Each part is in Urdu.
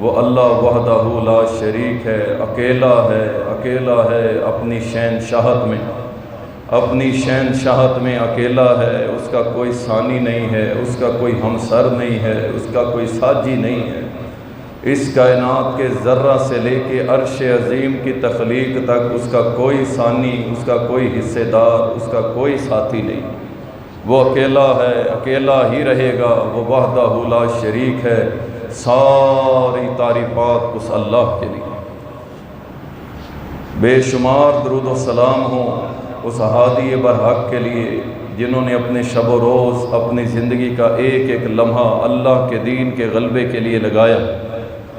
وہ اللہ وحدہ لا شریک ہے، اکیلا ہے اپنی شہنشاہت میں، اپنی شہنشاہت میں اکیلا ہے، اس کا کوئی ثانی نہیں ہے، اس کا کوئی ہمسر نہیں ہے، اس کا کوئی ساجی نہیں ہے۔ اس کائنات کے ذرہ سے لے کے عرش عظیم کی تخلیق تک اس کا کوئی ثانی، اس کا کوئی حصے دار، اس کا کوئی ساتھی نہیں۔ وہ اکیلا ہے، اکیلا ہی رہے گا، وہ وحدہ لا شریک ہے۔ ساری تعریفات اس اللہ کے لیے۔ بے شمار درود و سلام ہوں اس ہادی برحق کے لیے جنہوں نے اپنے شب و روز، اپنی زندگی کا ایک ایک لمحہ اللہ کے دین کے غلبے کے لیے لگایا،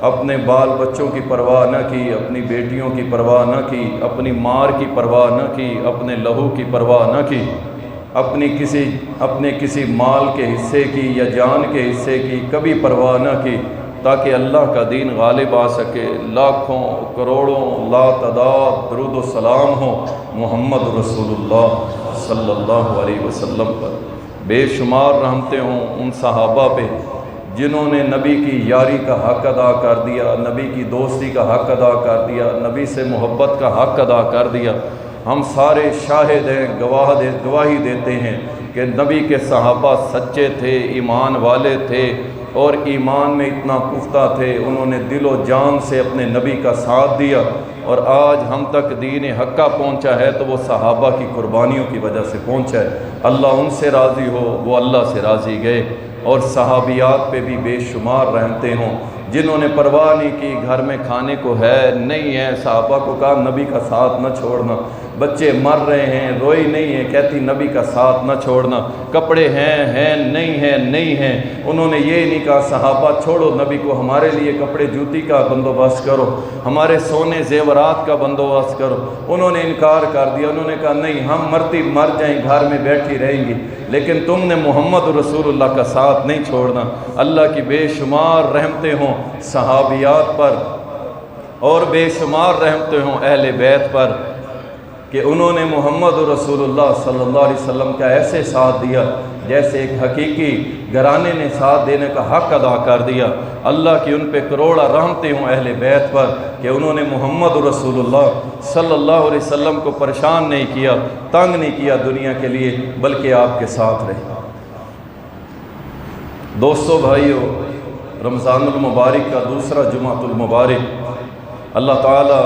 اپنے بال بچوں کی پرواہ نہ کی، اپنی بیٹیوں کی پرواہ نہ کی، اپنی مار کی پرواہ نہ کی، اپنے لہو کی پرواہ نہ کی، اپنے کسی مال کے حصے کی یا جان کے حصے کی کبھی پرواہ نہ کی، تاکہ اللہ کا دین غالب آ سکے۔ لاکھوں کروڑوں لا تعداد درود و سلام ہو محمد رسول اللہ صلی اللہ علیہ وسلم پر۔ بے شمار رحمتیں ہوں ان صحابہ پہ جنہوں نے نبی کی یاری کا حق ادا کر دیا، نبی کی دوستی کا حق ادا کر دیا، نبی سے محبت کا حق ادا کر دیا۔ ہم سارے شاہد ہیں، گواہی دیتے ہیں کہ نبی کے صحابہ سچے تھے، ایمان والے تھے، اور ایمان میں اتنا پختہ تھے، انہوں نے دل و جان سے اپنے نبی کا ساتھ دیا، اور آج ہم تک دین حقہ پہنچا ہے تو وہ صحابہ کی قربانیوں کی وجہ سے پہنچا ہے۔ اللہ ان سے راضی ہو، وہ اللہ سے راضی گئے۔ اور صحابیات پہ بھی بے شمار رحمتیں ہوں جنہوں نے پرواہ نہیں کی، گھر میں کھانے کو ہے نہیں ہے، صحابہ کو کہا نبی کا ساتھ نہ چھوڑنا، بچے مر رہے ہیں، روئی نہیں ہے، کہتی نبی کا ساتھ نہ چھوڑنا، کپڑے ہیں نہیں ہیں، انہوں نے یہ نہیں کہا صحابہ چھوڑو نبی کو، ہمارے لیے کپڑے جوتی کا بندوبست کرو، ہمارے سونے زیورات کا بندوبست کرو۔ انہوں نے انکار کر دیا، انہوں نے کہا نہیں، ہم مرتی مر جائیں گھر میں بیٹھی رہیں گی، لیکن تم نے محمد رسول اللہ کا ساتھ نہیں چھوڑنا۔ اللہ کی بے شمار رحمتیں ہوں صحابیات پر، اور بے شمار رحمتیں ہوں اہل بیت پر کہ انہوں نے محمد رسول اللہ صلی اللہ علیہ وسلم کا ایسے ساتھ دیا جیسے ایک حقیقی گھرانے نے ساتھ دینے کا حق ادا کر دیا۔ اللہ کی ان پہ کروڑا رحمتیں ہوں اہل بیت پر کہ انہوں نے محمد رسول اللہ صلی اللہ علیہ وسلم کو پریشان نہیں کیا، تنگ نہیں کیا دنیا کے لیے، بلکہ آپ کے ساتھ رہے۔ دوستو بھائیو، رمضان المبارک کا دوسرا جمعۃ المبارک، اللہ تعالیٰ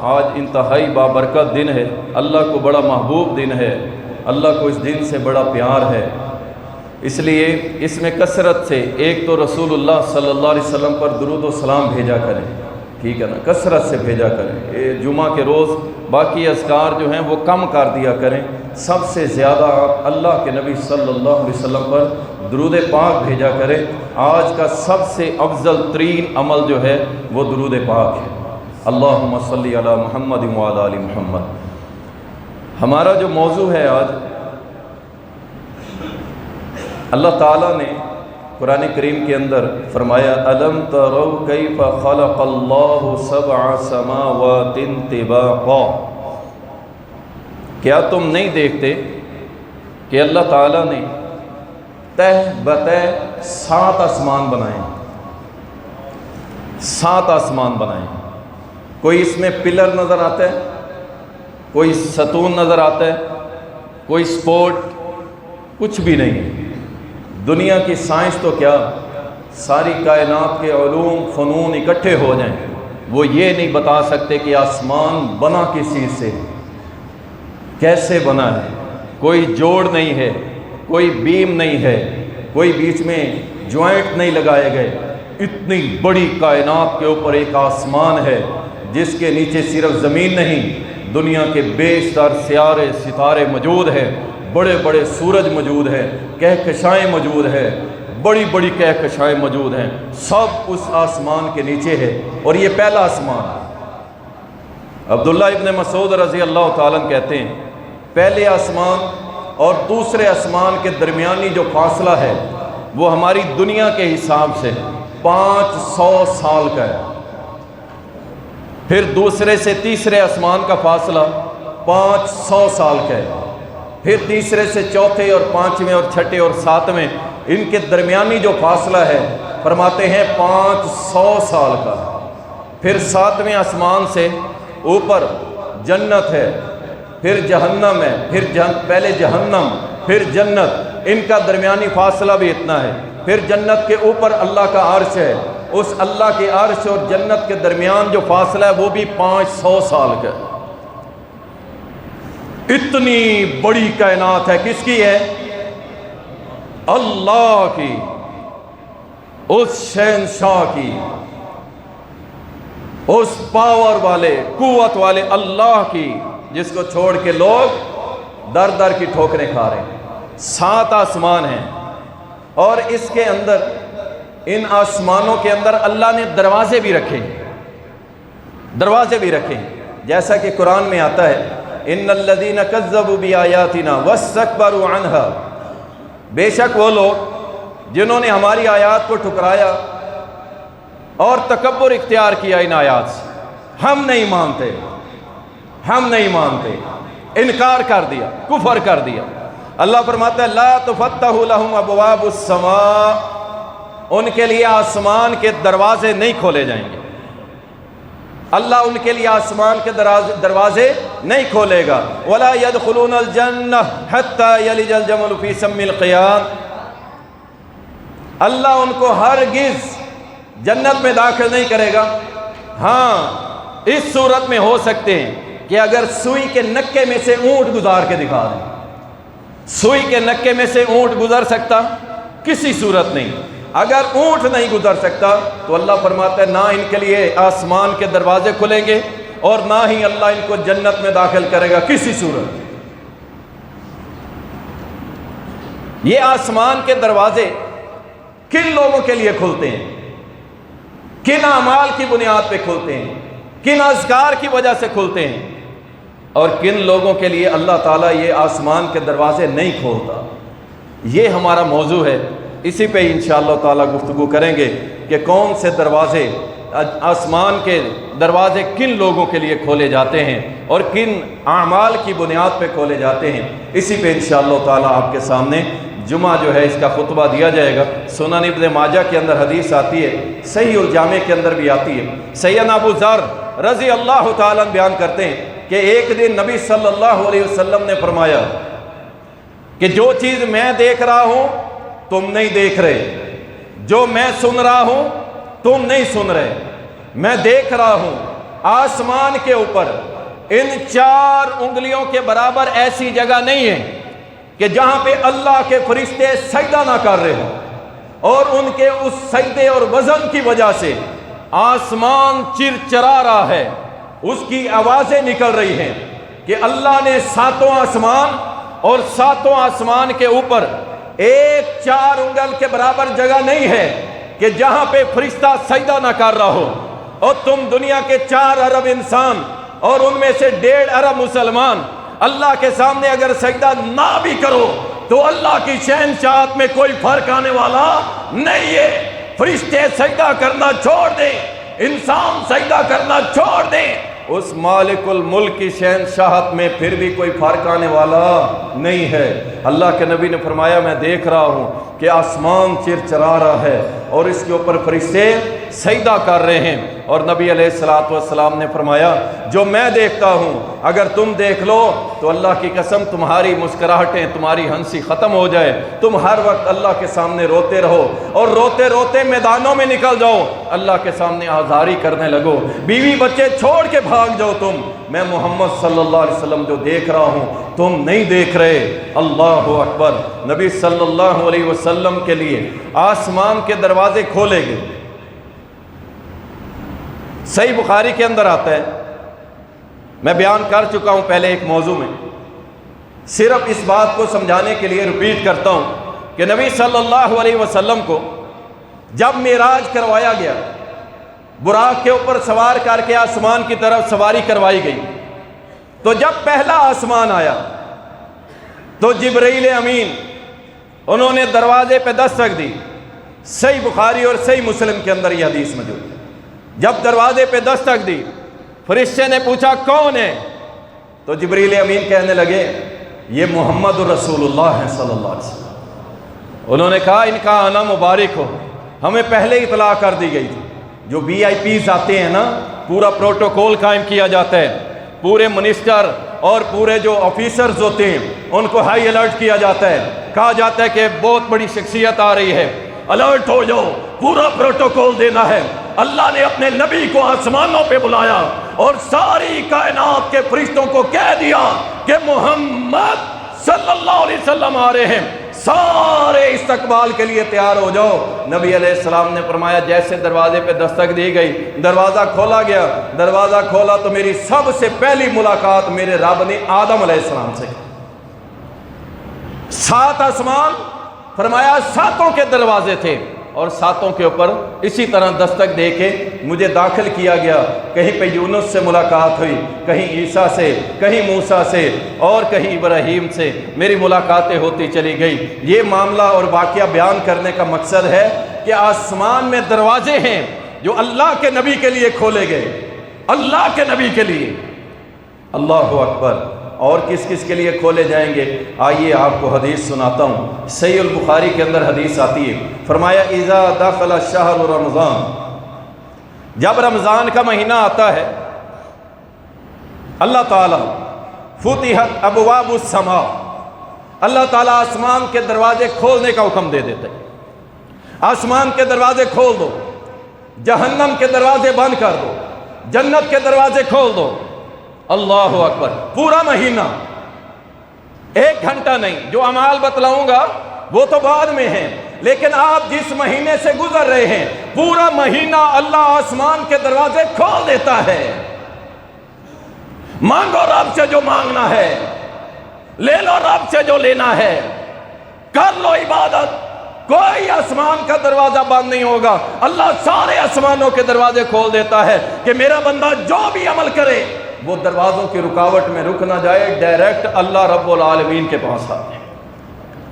آج انتہائی بابرکت دن ہے، اللہ کو بڑا محبوب دن ہے، اللہ کو اس دن سے بڑا پیار ہے، اس لیے اس میں کثرت سے ایک تو رسول اللہ صلی اللہ علیہ وسلم پر درود و سلام بھیجا کریں، ٹھیک ہے نا، کثرت سے بھیجا کریں۔ یہ جمعہ کے روز باقی اذکار جو ہیں وہ کم کر دیا کریں، سب سے زیادہ آپ اللہ کے نبی صلی اللہ علیہ وسلم پر درود پاک بھیجا کریں۔ آج کا سب سے افضل ترین عمل جو ہے وہ درود پاک ہے۔ اللہم صلی علی محمد وعلی آل محمد۔ ہمارا جو موضوع ہے آج، اللہ تعالیٰ نے قرآن کریم کے اندر فرمایا الم تروا کیف خلق اللہ سبع سماوات طباقا، کیا تم نہیں دیکھتے کہ اللہ تعالیٰ نے تہ بتہ 7 آسمان بنائے، 7 آسمان بنائے۔ کوئی اس میں پلر نظر آتا ہے، کوئی ستون نظر آتا ہے، کوئی سپورٹ، کچھ بھی نہیں۔ دنیا کی سائنس تو کیا، ساری کائنات کے علوم فنون اکٹھے ہو جائیں، وہ یہ نہیں بتا سکتے کہ آسمان بنا کس چیز سے، کیسے بنا ہے۔ کوئی جوڑ نہیں ہے، کوئی بیم نہیں ہے، کوئی بیچ میں جوائنٹ نہیں لگائے گئے۔ اتنی بڑی کائنات کے اوپر ایک آسمان ہے جس کے نیچے صرف زمین نہیں، دنیا کے بیشتر سیارے ستارے موجود ہیں، بڑے بڑے سورج موجود ہیں، کہکشائیں موجود ہیں، بڑی بڑی کہکشائیں موجود ہیں، سب اس آسمان کے نیچے ہے، اور یہ پہلا آسمان۔ عبداللہ ابن مسعود رضی اللہ تعالیٰ عنہ کہتے ہیں پہلے آسمان اور دوسرے آسمان کے درمیانی جو فاصلہ ہے وہ ہماری دنیا کے حساب سے 500 سال کا ہے۔ پھر دوسرے سے تیسرے آسمان کا فاصلہ 500 سال کا ہے۔ پھر تیسرے سے چوتھے اور پانچویں اور چھٹے اور ساتویں، ان کے درمیانی جو فاصلہ ہے فرماتے ہیں 500 سال کا۔ پھر 7ویں آسمان سے اوپر جنت ہے، پھر جہنم ہے، پھر پہلے جہنم پھر جنت، ان کا درمیانی فاصلہ بھی اتنا ہے۔ پھر جنت کے اوپر اللہ کا عرش ہے، اس اللہ کے عرش اور جنت کے درمیان جو فاصلہ ہے وہ بھی 500 سال کا۔ اتنی بڑی کائنات ہے، کس کی ہے؟ اللہ کی، اس شہنشاہ کی، اس پاور والے، قوت والے اللہ کی، جس کو چھوڑ کے لوگ در در کی ٹھوکریں کھا رہے ہیں۔ 7 آسمان ہیں، اور اس کے اندر، ان آسمانوں کے اندر اللہ نے دروازے بھی رکھے ہیں، دروازے بھی رکھے ہیں، جیسا کہ قرآن میں آتا ہے ان الذین کذبوا بآیاتنا واستکبروا عنہا، بے شک وہ لوگ جنہوں نے ہماری آیات کو ٹھکرایا اور تکبر اختیار کیا ان آیات سے، ہم نہیں مانتے، ہم نہیں مانتے، انکار کر دیا، کفر کر دیا۔ اللہ فرماتا ہے لا تفتح لهم ابواب السماء، ان کے لیے آسمان کے دروازے نہیں کھولے جائیں گے، اللہ ان کے لیے آسمان کے دروازے نہیں کھولے گا۔ ولا يدخلون الجنہ حتى يلج الجمل في سم القیام، اللہ ان کو ہرگز جنت میں داخل نہیں کرے گا۔ ہاں اس صورت میں ہو سکتے ہیں کہ اگر سوئی کے نکے میں سے اونٹ گزار کے دکھا دیں، سوئی کے نکے میں سے اونٹ گزر سکتا؟ کسی صورت نہیں۔ اگر اونٹ نہیں گزر سکتا تو اللہ فرماتا ہے نہ ان کے لیے آسمان کے دروازے کھلیں گے اور نہ ہی اللہ ان کو جنت میں داخل کرے گا کسی صورت۔ یہ آسمان کے دروازے کن لوگوں کے لیے کھلتے ہیں؟ کن اعمال کی بنیاد پہ کھلتے ہیں؟ کن اذکار کی وجہ سے کھلتے ہیں؟ اور کن لوگوں کے لیے اللہ تعالیٰ یہ آسمان کے دروازے نہیں کھولتا؟ یہ ہمارا موضوع ہے، اسی پہ انشاءاللہ تعالیٰ گفتگو کریں گے کہ کون سے دروازے، آسمان کے دروازے کن لوگوں کے لیے کھولے جاتے ہیں اور کن اعمال کی بنیاد پہ کھولے جاتے ہیں۔ اسی پہ انشاءاللہ تعالیٰ آپ کے سامنے جمعہ جو ہے اس کا خطبہ دیا جائے گا۔ سنن ابن ماجہ کے اندر حدیث آتی ہے، صحیح الجامع کے اندر بھی آتی ہے۔ سیدنا ابو ذر رضی اللہ تعالیٰ بیان کرتے ہیں کہ ایک دن نبی صلی اللہ علیہ وسلم نے فرمایا کہ جو چیز میں دیکھ رہا ہوں تم نہیں دیکھ رہے، جو میں سن رہا ہوں تم نہیں سن رہے، میں دیکھ رہا ہوں آسمان کے اوپر ان 4 انگلیوں کے برابر ایسی جگہ نہیں ہے کہ جہاں پہ اللہ کے فرشتے سجدہ نہ کر رہے ہوں، اور ان کے اس سجدے اور وزن کی وجہ سے آسمان چرچرا رہا ہے، اس کی آوازیں نکل رہی ہیں کہ اللہ نے 7 آسمان اور 7 آسمان کے اوپر ایک 4 انگل کے برابر جگہ نہیں ہے کہ جہاں پہ فرشتہ سجدہ نہ کر رہا ہو، اور تم دنیا کے 4 ارب انسان اور ان میں سے 1.5 ارب مسلمان اللہ کے سامنے اگر سجدہ نہ بھی کرو تو اللہ کی شہنشاہت میں کوئی فرق آنے والا نہیں ہے۔ فرشتے سجدہ کرنا چھوڑ دیں، انسان سجدہ کرنا چھوڑ دیں، اس مالک الملک کی شہنشاہت میں پھر بھی کوئی فرق آنے والا نہیں ہے۔ اللہ کے نبی نے فرمایا میں دیکھ رہا ہوں کہ آسمان چرچرا رہا ہے اور اس کے اوپر فرشتے سجدہ کر رہے ہیں، اور نبی علیہ السلام نے فرمایا جو میں دیکھتا ہوں اگر تم دیکھ لو تو اللہ کی قسم تمہاری مسکراہٹیں، تمہاری ہنسی ختم ہو جائے، تم ہر وقت اللہ کے سامنے روتے رہو اور روتے روتے میدانوں میں نکل جاؤ، اللہ کے سامنے آزاری کرنے لگو، بیوی بچے چھوڑ کے بھاگ جاؤ تم، میں محمد صلی اللہ علیہ وسلم جو دیکھ رہا ہوں تم نہیں دیکھ رہے۔ اللہ اکبر۔ نبی صلی اللہ علیہ وسلم کے لیے آسمان کے دروازے کھولے گئے۔ صحیح بخاری کے اندر آتا ہے، میں بیان کر چکا ہوں پہلے ایک موضوع میں، صرف اس بات کو سمجھانے کے لیے ریپیٹ کرتا ہوں کہ نبی صلی اللہ علیہ وسلم کو جب معراج کروایا گیا، براق کے اوپر سوار کر کے آسمان کی طرف سواری کروائی گئی، تو جب پہلا آسمان آیا تو جبرائیل امین انہوں نے دروازے پہ دستک دی۔ صحیح بخاری اور صحیح مسلم کے اندر یہ حدیث موجود ہے۔ جب دروازے پہ دستک دی، فرشتے نے پوچھا کون ہے؟ تو جبرائیل امین کہنے لگے یہ محمد رسول اللہ ہے صلی اللہ علیہ وسلم۔ انہوں نے کہا ان کا آنا مبارک ہو، ہمیں پہلے اطلاع کر دی گئی تھی. جو VIPs آتے ہیں نا، پورا پروٹوکول قائم کیا جاتا ہے، پورے منسٹر اور پورے جو آفیسرز ہوتے ہیں ان کو ہائی الرٹ کیا جاتا ہے. کہا جاتا ہے کہ بہت بڑی شخصیت آ رہی ہے، الرٹ ہو جاؤ، پورا پروٹوکول دینا ہے. اللہ نے اپنے نبی کو آسمانوں پہ بلایا اور ساری کائنات کے فرشتوں کو کہہ دیا کہ محمد صلی اللہ علیہ وسلم آ رہے ہیں، سارے استقبال کے لیے تیار ہو جاؤ. نبی علیہ السلام نے فرمایا جیسے دروازے پہ دستک دی گئی، دروازہ کھولا گیا. دروازہ کھولا تو میری سب سے پہلی ملاقات میرے رب نے آدم علیہ السلام سے کی. 7 آسمان، فرمایا 7 کے دروازے تھے اور 7 کے اوپر اسی طرح دستک دے کے مجھے داخل کیا گیا. کہیں پہ یونس سے ملاقات ہوئی، کہیں عیسیٰ سے، کہیں موسیٰ سے اور کہیں ابراہیم سے. میری ملاقاتیں ہوتی چلی گئی. یہ معاملہ اور واقعہ بیان کرنے کا مقصد ہے کہ آسمان میں دروازے ہیں جو اللہ کے نبی کے لیے کھولے گئے، اللہ کے نبی کے لیے. اللہ اکبر. اور کس کس کے لیے کھولے جائیں گے؟ آئیے آپ کو حدیث سناتا ہوں. صحیح البخاری کے اندر حدیث آتی ہے، فرمایا اذا دخل الشہر رمضان، جب رمضان کا مہینہ آتا ہے اللہ تعالیٰ فتحت ابواب السماء، اللہ تعالیٰ آسمان کے دروازے کھولنے کا حکم دے دیتے ہیں. آسمان کے دروازے کھول دو، جہنم کے دروازے بند کر دو، جنت کے دروازے کھول دو. اللہ اکبر. پورا مہینہ، 1 گھنٹہ نہیں. جو اعمال بتلاؤں گا وہ تو بعد میں ہیں، لیکن آپ جس مہینے سے گزر رہے ہیں پورا مہینہ اللہ آسمان کے دروازے کھول دیتا ہے. مانگو رب سے جو مانگنا ہے، لے لو رب سے جو لینا ہے، کر لو عبادت، کوئی آسمان کا دروازہ بند نہیں ہوگا. اللہ سارے آسمانوں کے دروازے کھول دیتا ہے کہ میرا بندہ جو بھی عمل کرے وہ دروازوں کی رکاوٹ میں رک نہ جائے، ڈائریکٹ اللہ رب العالمین کے پاس آتے ہیں.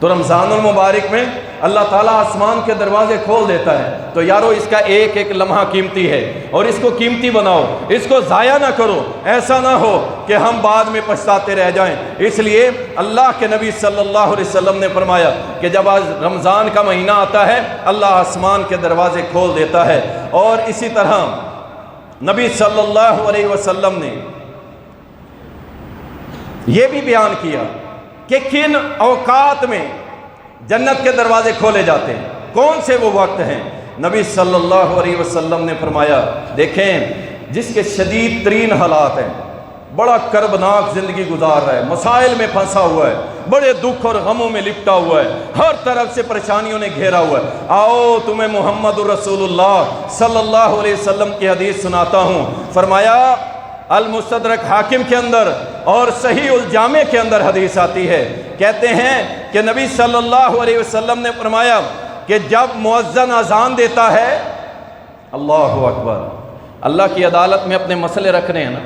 تو رمضان المبارک میں اللہ تعالیٰ آسمان کے دروازے کھول دیتا ہے. تو یارو اس کا ایک ایک لمحہ قیمتی ہے اور اس کو قیمتی بناؤ، اس کو ضائع نہ کرو. ایسا نہ ہو کہ ہم بعد میں پچھتاتے رہ جائیں. اس لیے اللہ کے نبی صلی اللہ علیہ وسلم نے فرمایا کہ جب آج رمضان کا مہینہ آتا ہے اللہ آسمان کے دروازے کھول دیتا ہے. اور اسی طرح نبی صلی اللہ علیہ وسلم نے یہ بھی بیان کیا کہ کن اوقات میں جنت کے دروازے کھولے جاتے ہیں، کون سے وہ وقت ہیں. نبی صلی اللہ علیہ وسلم نے فرمایا دیکھیں جس کے شدید ترین حالات ہیں، بڑا کربناک زندگی گزار رہا ہے، مسائل میں پھنسا ہوا ہے، بڑے دکھ اور غموں میں لپٹا ہوا ہے، ہر طرف سے پریشانیوں نے گھیرا ہوا ہے، آؤ تمہیں محمد رسول اللہ صلی اللہ علیہ وسلم کی حدیث سناتا ہوں. فرمایا المستدرک حاکم کے اندر اور صحیح الجامع کے اندر حدیث آتی ہے، کہتے ہیں کہ نبی صلی اللہ علیہ وسلم نے فرمایا کہ جب مؤذن اذان دیتا ہے، اللہ اکبر، اللہ کی عدالت میں اپنے مسئلے رکھ رہے ہیں نا،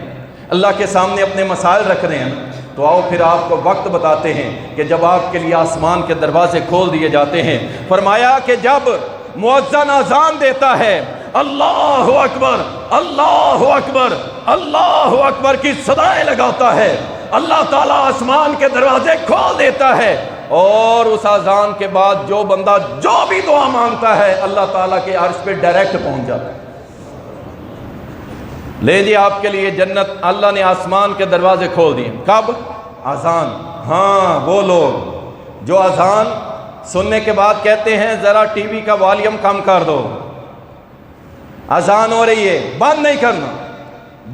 اللہ کے سامنے اپنے مسائل رکھ رہے ہیں نا، تو آؤ پھر آپ کو وقت بتاتے ہیں کہ جب آپ کے لیے آسمان کے دروازے کھول دیے جاتے ہیں. فرمایا کہ جب مؤذن اذان دیتا ہے، اللہ اکبر اللہ اکبر اللہ اکبر کی صدائیں لگاتا ہے، اللہ تعالیٰ آسمان کے دروازے کھول دیتا ہے اور اس اذان کے بعد جو بندہ جو بھی دعا مانگتا ہے اللہ تعالیٰ کے عرش پہ ڈائریکٹ پہنچ جاتا ہے. لے جی آپ کے لیے جنت، اللہ نے آسمان کے دروازے کھول دیے. کب؟ اذان. ہاں وہ لوگ جو اذان سننے کے بعد کہتے ہیں ذرا ٹی وی کا والیوم کم کر دو، اذان ہو رہی ہے، بند نہیں کرنا،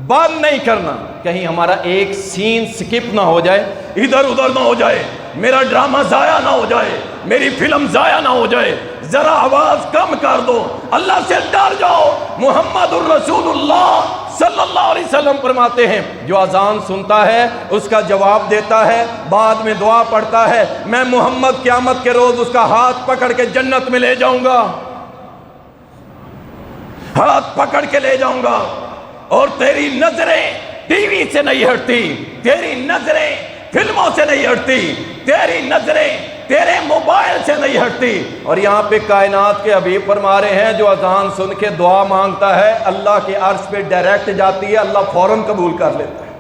بند نہیں کرنا، کہیں ہمارا ایک سین سکپ نہ ہو جائے، ادھر ادھر نہ ہو جائے، میرا ڈرامہ ضائع نہ ہو جائے، میری فلم ضائع نہ ہو جائے. ذرا آواز کم کر دو، اللہ سے ڈر جاؤ. محمد الرسول اللہ صلی اللہ علیہ وسلم فرماتے ہیں جو اذان سنتا ہے اس کا جواب دیتا ہے، بعد میں دعا پڑھتا ہے، میں محمد قیامت کے روز اس کا ہاتھ پکڑ کے جنت میں لے جاؤں گا، ہاتھ پکڑ کے لے جاؤں گا، اور تیری نظریں ٹی وی سے نہیں ہٹتی، تیری نظریں فلموں سے نہیں ہٹتی، تیری نظریں تیرے موبائل سے نہیں ہٹتی. اور یہاں پہ کائنات کے حبیب فرما رہے ہیں جو اذان سن کے دعا مانگتا ہے اللہ کے عرش پہ ڈائریکٹ جاتی ہے، اللہ فوراً قبول کر لیتا ہے.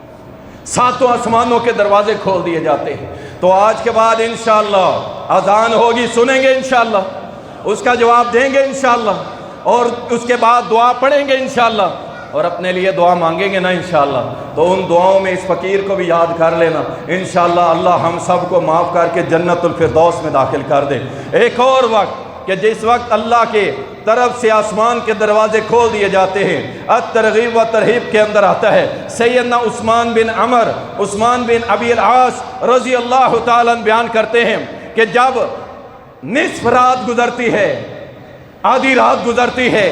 7 آسمانوں کے دروازے کھول دیے جاتے ہیں. تو آج کے بعد انشاءاللہ اذان ہوگی، سنیں گے انشاءاللہ. اس کا جواب دیں گے انشاءاللہ، اور اس کے بعد دعا پڑھیں گے انشاءاللہ، اور اپنے لیے دعا مانگیں گے نا انشاءاللہ۔ تو ان دعاؤں میں اس فقیر کو بھی یاد کر لینا انشاءاللہ، اللہ ہم سب کو معاف کر کے جنت الفردوس میں داخل کر دے۔ ایک اور وقت کہ جس وقت اللہ کے طرف سے آسمان کے دروازے کھول دیے جاتے ہیں، الترغیب و ترہیب کے اندر آتا ہے، سیدنا عثمان بن ابی العاص رضی اللہ تعالیٰ بیان کرتے ہیں کہ جب نصف رات گزرتی ہے، آدھی رات گزرتی ہے،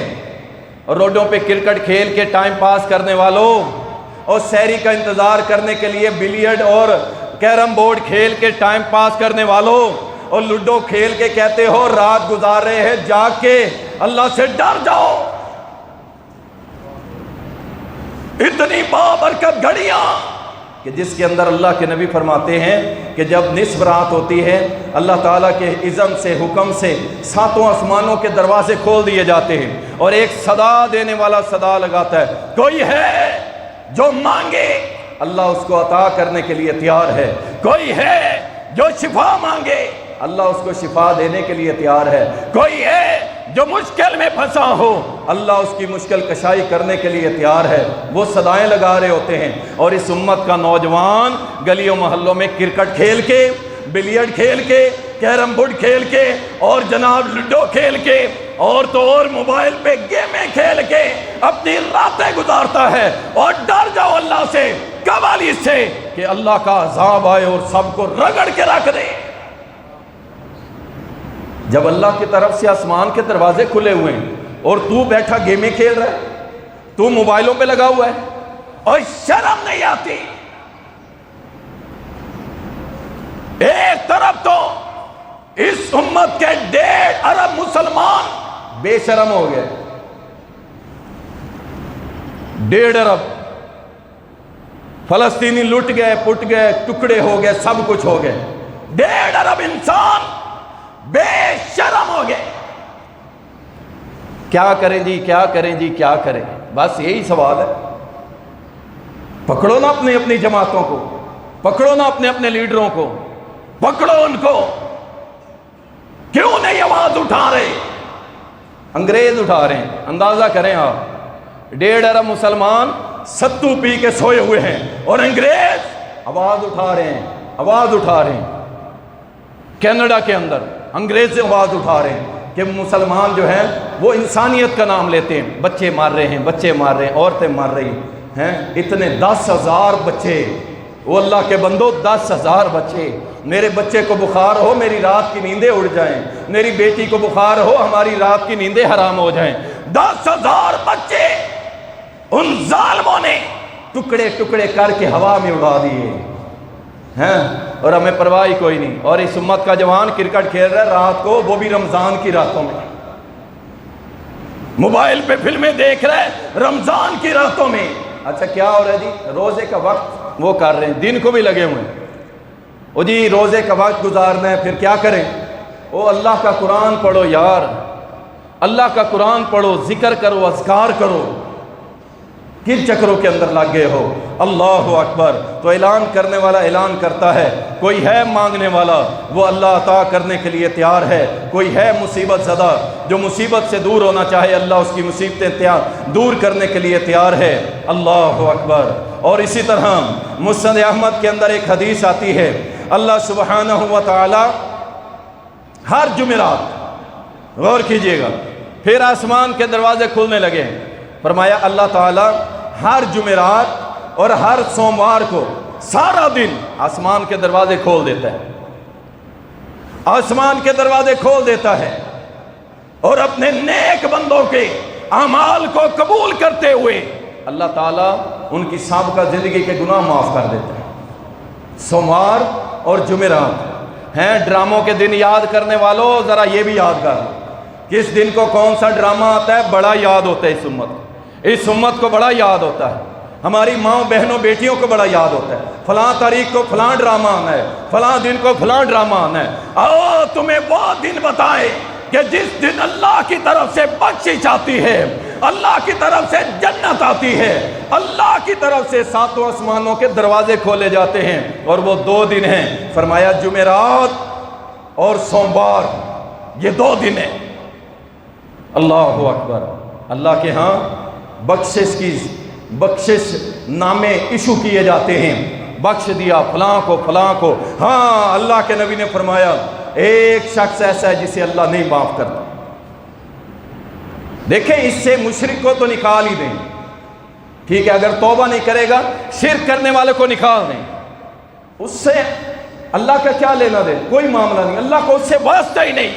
اور روڈوں پہ کرکٹ کھیل کے ٹائم پاس کرنے والوں، اور سحری کا انتظار کرنے کے لیے بلیئرڈ اور کیرم بورڈ کھیل کے ٹائم پاس کرنے والوں، اور لوڈو کھیل کے کہتے ہو رات گزار رہے ہیں، جاگ کے اللہ سے ڈر جاؤ۔ اتنی بابرکت گھڑیاں کہ جس کے اندر اللہ کے نبی فرماتے ہیں کہ جب نصف رات ہوتی ہے، اللہ تعالیٰ کے اذن سے، حکم سے ساتوں آسمانوں کے دروازے کھول دیے جاتے ہیں، اور ایک صدا دینے والا صدا لگاتا ہے، کوئی ہے جو مانگے اللہ اس کو عطا کرنے کے لیے تیار ہے، کوئی ہے جو شفا مانگے اللہ اس کو شفا دینے کے لیے تیار ہے، کوئی ہے جو مشکل میں پھنسا ہو اللہ اس کی مشکل کشائی کرنے کے لیے تیار ہے۔ وہ صدائیں لگا رہے ہوتے ہیں، اور اس امت کا نوجوان گلیوں محلوں میں کرکٹ کھیل کے، بلیئرڈ کھیل کے، کیرم بورڈ کھیل کے، اور جناب لوڈو کھیل کے، اور تو اور موبائل پہ گیمیں کھیل کے اپنی راتیں گزارتا ہے، اور ڈر جاؤ اللہ سے، قوالی سے، کہ اللہ کا عذاب آئے اور سب کو رگڑ کے رکھ دے۔ جب اللہ کی طرف سے آسمان کے دروازے کھلے ہوئے ہیں اور تو بیٹھا گیمیں کھیل رہا ہے، تو موبائلوں پہ لگا ہوا ہے، اور شرم نہیں آتی۔ ایک طرف تو اس امت کے 1.5 ارب مسلمان بے شرم ہو گئے، 1.5 ارب فلسطینی لٹ گئے، پٹ گئے، ٹکڑے ہو گئے، سب کچھ ہو گئے، 1.5 ارب انسان بے شرم ہو گئے۔ کیا کریں جی، کیا کریں جی، کیا کریں؟ بس یہی سوال ہے۔ پکڑو نا اپنی اپنی جماعتوں کو، پکڑو نا اپنے اپنے لیڈروں کو، پکڑو ان کو۔ کیوں نہیں آواز اٹھا رہے؟ انگریز اٹھا رہے ہیں، اندازہ کریں آپ، 1.5 ارب مسلمان ستو پی کے سوئے ہوئے ہیں، اور انگریز آواز اٹھا رہے ہیں، آواز اٹھا رہے ہیں۔ کینیڈا کے اندر انگریز سے آواز اٹھا رہے ہیں کہ مسلمان جو ہیں وہ انسانیت کا نام لیتے ہیں، بچے مار رہے ہیں، بچے مار رہے ہیں، عورتیں مار رہی ہیں، اتنے 10,000 بچے، وہ اللہ کے بندو 10,000 بچے۔ میرے بچے کو بخار ہو میری رات کی نیندیں اڑ جائیں، میری بیٹی کو بخار ہو ہماری رات کی نیندیں حرام ہو جائیں۔ 10,000 بچے ان ظالموں نے ٹکڑے ٹکڑے کر کے ہوا میں اڑا دیے ہیں، اور ہمیں پرواہ کوئی نہیں۔ اور اس امت کا جوان کرکٹ کھیل رہا ہے رات کو، وہ بھی رمضان کی راتوں میں، موبائل پہ فلمیں دیکھ رہے ہیں رمضان کی راتوں میں۔ اچھا کیا ہو رہا ہے جی؟ روزے کا وقت وہ کر رہے ہیں، دن کو بھی لگے ہوئے ہیں، وہ جی روزے کا وقت گزارنا ہے، پھر کیا کریں؟ وہ اللہ کا قرآن پڑھو یار، اللہ کا قرآن پڑھو، ذکر کرو، اذکار کرو، کن چکروں کے اندر لگ گئے ہو؟ اللہ اکبر۔ تو اعلان کرنے والا اعلان کرتا ہے، کوئی ہے مانگنے والا وہ اللہ عطا کرنے کے لیے تیار ہے، کوئی ہے مصیبت زدہ جو مصیبت سے دور ہونا چاہے اللہ اس کی مصیبتیں دور کرنے کے لیے تیار ہے۔ اللہ اکبر۔ اور اسی طرح مسند احمد کے اندر ایک حدیث آتی ہے، اللہ سبحانہ و تعالی ہر جمعرات، غور کیجئے گا، پھر آسمان کے دروازے کھلنے لگے، فرمایا اللہ تعالی ہر جمعرات اور ہر سوموار کو سارا دن آسمان کے دروازے کھول دیتا ہے، آسمان کے دروازے کھول دیتا ہے، اور اپنے نیک بندوں کے اعمال کو قبول کرتے ہوئے اللہ تعالیٰ ان کی سابقہ زندگی کے گناہ معاف کر دیتا ہے۔ سوموار اور جمعرات ہیں ڈراموں کے دن، یاد کرنے والوں ذرا یہ بھی یاد کر لو، کس دن کو کون سا ڈرامہ آتا ہے، بڑا یاد ہوتا ہے اس امت کو بڑا یاد ہوتا ہے، ہماری ماں بہنوں بیٹیوں کو بڑا یاد ہوتا ہے، فلاں تاریخ کو فلاں ڈرامہ آنا ہے، فلاں دن کو فلاں ڈرامہ آنا ہے۔ آؤ تمہیں وہ دن بتائے کہ جس دن اللہ کی طرف سے بخشش آتی ہے، اللہ کی طرف سے جنت آتی ہے، اللہ کی طرف سے ساتوں آسمانوں کے دروازے کھولے جاتے ہیں، اور وہ 2 دن ہیں، فرمایا جمعرات اور سوموار، یہ 2 دن ہیں۔ اللہ اکبر. اللہ کے ہاں بخشش نامے ایشو کیے جاتے ہیں، بخش دیا فلاں کو. ہاں اللہ کے نبی نے فرمایا ایک شخص ایسا ہے جسے اللہ نہیں معاف کرتا. دیکھیں اس سے مشرک کو تو نکال ہی دیں، ٹھیک ہے، اگر توبہ نہیں کرے گا شرک کرنے والے کو نکال دیں. اس سے اللہ کا کیا لینا دے، کوئی معاملہ نہیں، اللہ کو اس سے واسطہ ہی نہیں.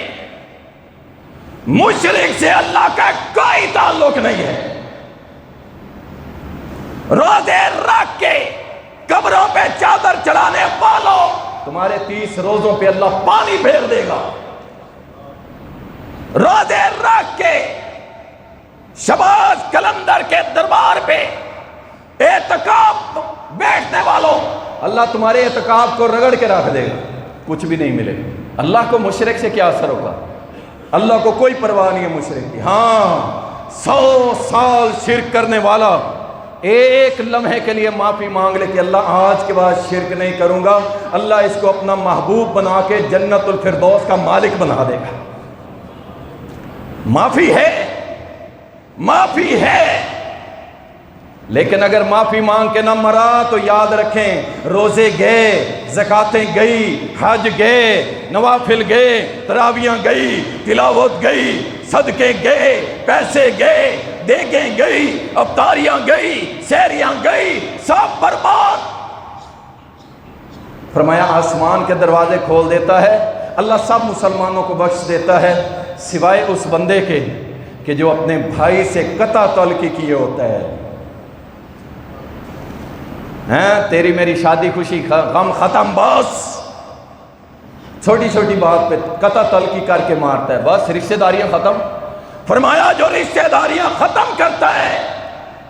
مشرک سے اللہ کا کوئی تعلق نہیں ہے. روزے رکھ کے قبروں پہ چادر چڑھانے والوں، تمہارے 30 روزوں پہ اللہ پانی پھیر دے گا. روزے رکھ کے شباز کلندر کے دربار پہ اعتکاف بیٹھنے والوں، اللہ تمہارے اعتکاف کو رگڑ کے رکھ دے گا، کچھ بھی نہیں ملے گا. اللہ کو مشرک سے کیا اثر ہوگا؟ اللہ کو کوئی پرواہ نہیں ہے مشرک کی. ہاں 100 سال شرک کرنے والا ایک لمحے کے لیے معافی مانگ لے کہ اللہ آج کے بعد شرک نہیں کروں گا، اللہ اس کو اپنا محبوب بنا کے جنت الفردوس کا مالک بنا دے گا. معافی ہے. لیکن اگر معافی مانگ کے نہ مرا تو یاد رکھیں روزے گئے، زکاتیں گئی، حج گئے، نوافل گئے، تراویاں گئی، تلاوت گئی، صدقے گئے، پیسے گئے، دیگیں گئی، افطاریاں گئی، سحریاں گئی، سب برباد. فرمایا آسمان کے دروازے کھول دیتا ہے اللہ، سب مسلمانوں کو بخش دیتا ہے سوائے اس بندے کے کہ جو اپنے بھائی سے قطع تعلقی کیے ہوتا ہے. تیری میری شادی خوشی غم ختم، بس چھوٹی چھوٹی بات پہ قطع تعلقی کر کے مارتا ہے، بس رشتہ داریاں ختم. فرمایا جو رشتہ داریاں ختم کرتا ہے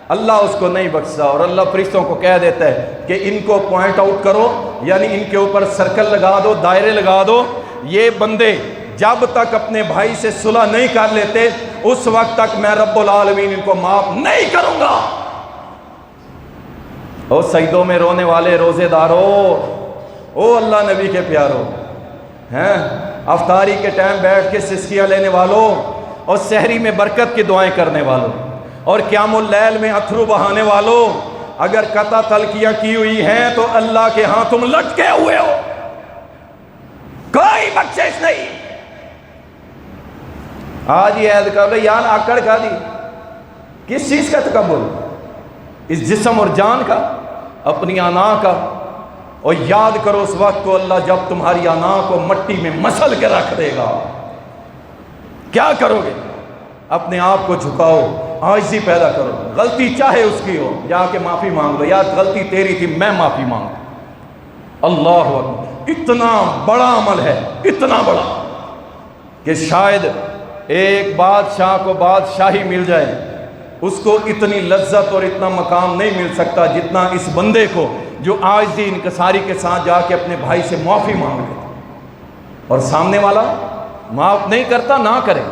اللہ اس کو نہیں بخشتا. اور اللہ فرشتوں کو کہہ دیتا ہے کہ ان کو پوائنٹ آؤٹ کرو، یعنی ان کے اوپر سرکل لگا دو، دائرے لگا دو. یہ بندے جب تک اپنے بھائی سے صلح نہیں کر لیتے اس وقت تک میں رب العالمین ان کو معاف نہیں کروں گا. او سجدوں میں رونے والے روزے دارو، او اللہ نبی کے پیارو، افطاری کے ٹائم بیٹھ کے سسکیاں لینے والوں، اور سحری میں برکت کی دعائیں کرنے والوں، اور قیام اللیل میں اتھرو بہانے والوں، اگر قطع تلقیاں کی ہوئی ہیں تو اللہ کے ہاں تم لٹکے ہوئے ہو، کوئی بخشش نہیں. آج یہ عہد کر لو یار آکڑ کھا دی، کس چیز کا تکبر؟ اس جسم اور جان کا، اپنی انا کا. اور یاد کرو اس وقت کو اللہ جب تمہاری انا کو مٹی میں مسل کے رکھ دے گا، کیا کرو گے؟ اپنے آپ کو جھکاؤ، عاجزی پیدا کرو، غلطی چاہے اس کی ہو جا کے معافی مانگ لو، یار غلطی تیری تھی میں معافی مانگ. اللہ اکبر، اتنا بڑا عمل ہے، اتنا بڑا کہ شاید ایک بادشاہ کو بادشاہی مل جائے اس کو اتنی لذت اور اتنا مقام نہیں مل سکتا جتنا اس بندے کو جو عاجزی انکساری کے ساتھ جا کے اپنے بھائی سے معافی مانگ لیتا، اور سامنے والا معاف نہیں کرتا، نہ کرے،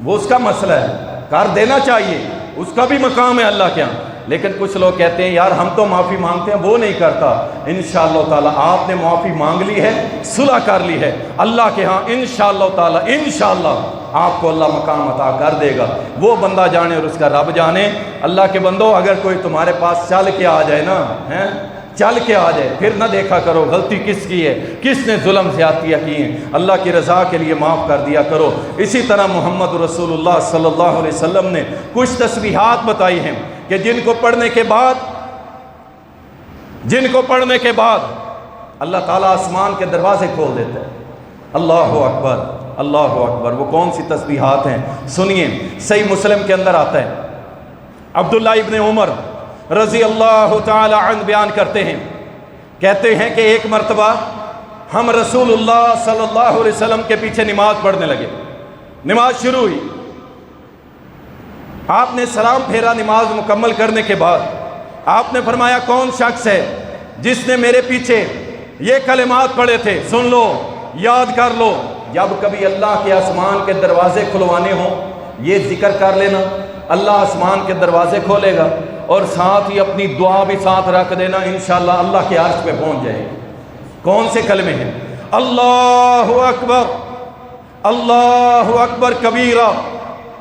وہ اس کا مسئلہ ہے، کر دینا چاہیے، اس کا بھی مقام ہے اللہ کے ہاں. لیکن کچھ لوگ کہتے ہیں یار ہم تو معافی مانگتے ہیں، وہ نہیں کرتا. انشاءاللہ تعالی آپ نے معافی مانگ لی ہے، صلح کر لی ہے، اللہ کے ہاں انشاءاللہ تعالی انشاءاللہ آپ کو اللہ مقام عطا کر دے گا. وہ بندہ جانے اور اس کا رب جانے. اللہ کے بندو اگر کوئی تمہارے پاس چل کے آ جائے نا، چل کے آ جائے، پھر نہ دیکھا کرو غلطی کس کی ہے، کس نے ظلم زیادتیاں کی ہیں، اللہ کی رضا کے لیے معاف کر دیا کرو. اسی طرح محمد رسول اللہ صلی اللہ علیہ وسلم نے کچھ تسبیحات بتائی ہیں کہ جن کو پڑھنے کے بعد اللہ تعالیٰ آسمان کے دروازے کھول دیتا ہے. اللہ اکبر، اللہ اکبر. وہ کون سی تسبیحات ہیں سنیے، صحیح مسلم کے اندر آتا ہے. عبداللہ ابن عمر رضی اللہ تعالی عنہ بیان کرتے ہیں، کہتے ہیں کہ ایک مرتبہ ہم رسول اللہ صلی اللہ علیہ وسلم کے پیچھے نماز پڑھنے لگے. نماز شروع ہوئی، آپ نے سلام پھیرا. نماز مکمل کرنے کے بعد آپ نے فرمایا کون شخص ہے جس نے میرے پیچھے یہ کلمات پڑھے تھے، سن لو، یاد کر لو. جب کبھی اللہ کے آسمان کے دروازے کھلوانے ہوں یہ ذکر کر لینا، اللہ آسمان کے دروازے کھولے گا، اور ساتھ ہی اپنی دعا بھی ساتھ رکھ دینا، انشاءاللہ اللہ کے عرش پہ پہنچ جائے گی. کون سے کلمے ہیں؟ اللہ اکبر، اللہ اکبر کبیرہ،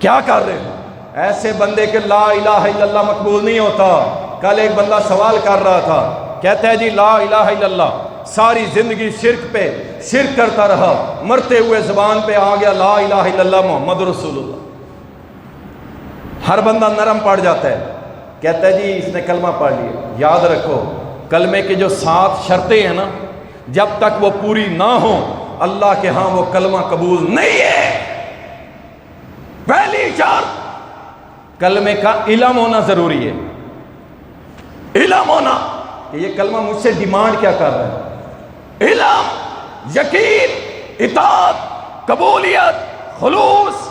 کیا کر رہے ہو؟ ایسے بندے کے لا الہ الا اللہ مقبول نہیں ہوتا۔ کل ایک بندہ سوال کر رہا تھا، کہتا ہے جی لا الہ الا اللہ، ساری زندگی شرک کرتا رہا، مرتے ہوئے زبان پہ آ گیا لا الہ الا اللہ محمد رسول اللہ۔ ہر بندہ نرم پڑ جاتا ہے، کہتا ہے جی اس نے کلمہ پڑھ لیا۔ یاد رکھو کلمے کی جو 7 شرطیں ہیں نا، جب تک وہ پوری نہ ہوں اللہ کے ہاں وہ کلمہ قبول نہیں ہے۔ پہلی شرط کلمے کا علم ہونا ضروری ہے۔ علم ہونا کہ یہ کلمہ مجھ سے ڈیمانڈ کیا کر رہا ہے، علم، یقین، اطاعت، قبولیت، خلوص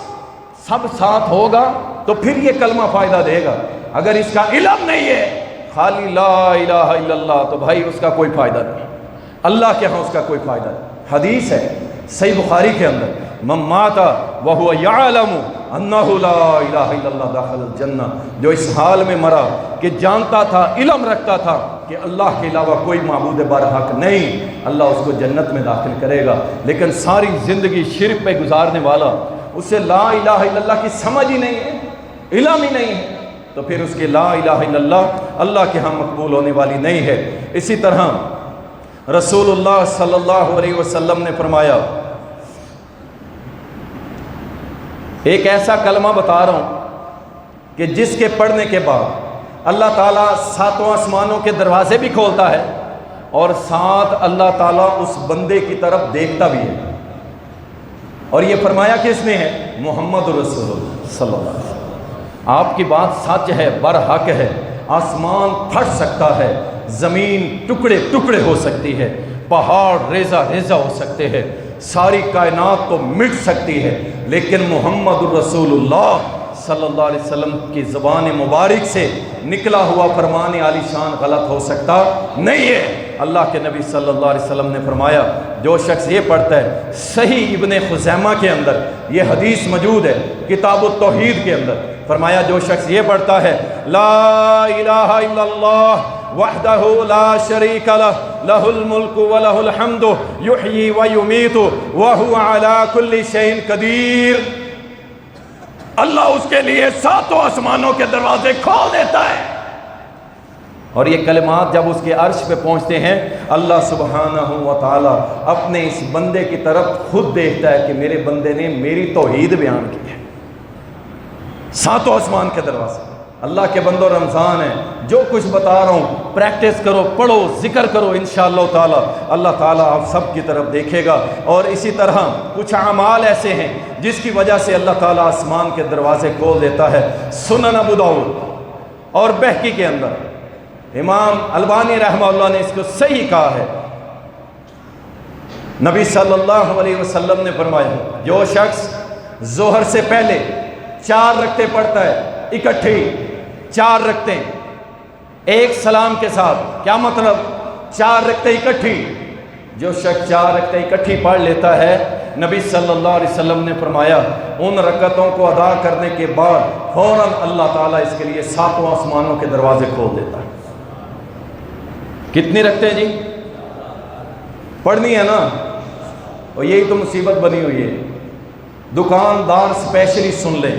سب ساتھ ہوگا تو پھر یہ کلمہ فائدہ دے گا۔ اگر اس کا علم نہیں ہے، خالی لا الہ الا اللہ، تو بھائی اس کا کوئی فائدہ نہیں، اللہ کے ہاں اس کا کوئی فائدہ نہیں۔ حدیث ہے صحیح بخاری کے اندر، من مات وہو یعلم انہ لا الہ الا اللہ دخل الجنہ، جو اس حال میں مرا کہ جانتا تھا، علم رکھتا تھا کہ اللہ کے علاوہ کوئی معبود برحق نہیں، اللہ اس کو جنت میں داخل کرے گا۔ لیکن ساری زندگی شرک پہ گزارنے والا، اسے لا الہ الا اللہ کی سمجھ ہی نہیں ہے، علم ہی نہیں ہے، تو پھر اس کی لا الہ الا اللہ اللہ کے ہاں مقبول ہونے والی نہیں ہے۔ اسی طرح رسول اللہ صلی اللہ علیہ وسلم نے فرمایا، ایک ایسا کلمہ بتا رہا ہوں کہ جس کے پڑھنے کے بعد اللہ تعالیٰ 7 آسمانوں کے دروازے بھی کھولتا ہے اور ساتھ اللہ تعالیٰ اس بندے کی طرف دیکھتا بھی ہے۔ اور یہ فرمایا کس نے ہے؟ محمد رسول اللہ صلی اللہ علیہ وسلم۔ آپ کی بات سچ ہے، برحق ہے، آسمان پھٹ سکتا ہے، زمین ٹکڑے ٹکڑے ہو سکتی ہے، پہاڑ ریزہ ریزہ ہو سکتے ہیں، ساری کائنات تو مٹ سکتی ہے، لیکن محمد رسول اللہ صلی اللہ علیہ وسلم کی زبان مبارک سے نکلا ہوا فرمان عالی شان غلط ہو سکتا نہیں ہے۔ اللہ کے نبی صلی اللہ علیہ وسلم نے فرمایا، جو شخص یہ پڑھتا ہے، صحیح ابن خزیمہ کے اندر یہ حدیث موجود ہے، کتاب التوحید کے اندر، فرمایا جو شخص یہ پڑھتا ہے لا الہ الا اللہ وحدہ لا شریک لہ لہ الملک ولہ الحمد یحیی ویمیت وہو علی کل شیء قدیر، اللہ اس کے لیے 7 آسمانوں کے دروازے کھول دیتا ہے۔ اور یہ کلمات جب اس کے عرش پہ پہنچتے ہیں، اللہ سبحانہ و تعالی اپنے اس بندے کی طرف خود دیکھتا ہے کہ میرے بندے نے میری توحید بیان کی ہے۔ 7 آسمان کے دروازے، اللہ کے بندو رمضان ہے، جو کچھ بتا رہا ہوں پریکٹس کرو، پڑھو، ذکر کرو، انشاءاللہ تعالی اللہ تعالیٰ آپ سب کی طرف دیکھے گا۔ اور اسی طرح کچھ اعمال ایسے ہیں جس کی وجہ سے اللہ تعالیٰ آسمان کے دروازے کھول دیتا ہے۔ سنن ابو داؤد اور بہقی کے اندر امام البانی رحمہ اللہ نے اس کو صحیح کہا ہے، نبی صلی اللہ علیہ وسلم نے فرمایا، جو شخص ظہر سے پہلے 4 رکعتیں پڑھتا ہے اکٹھی، 4 رکعتیں ایک سلام کے ساتھ، کیا مطلب؟ 4 رکعتیں اکٹھی، جو شخص 4 رکعتیں اکٹھی پڑھ لیتا ہے، نبی صلی اللہ علیہ وسلم نے فرمایا ان رکعتوں کو ادا کرنے کے بعد فوراً اللہ تعالیٰ اس کے لیے 7 آسمانوں کے دروازے کھول دیتا ہے۔ کتنی رکھتے ہیں جی؟ پڑھنی ہے نا، اور یہی تو مصیبت بنی ہوئی ہے۔ دکاندار اسپیشلی سن لیں،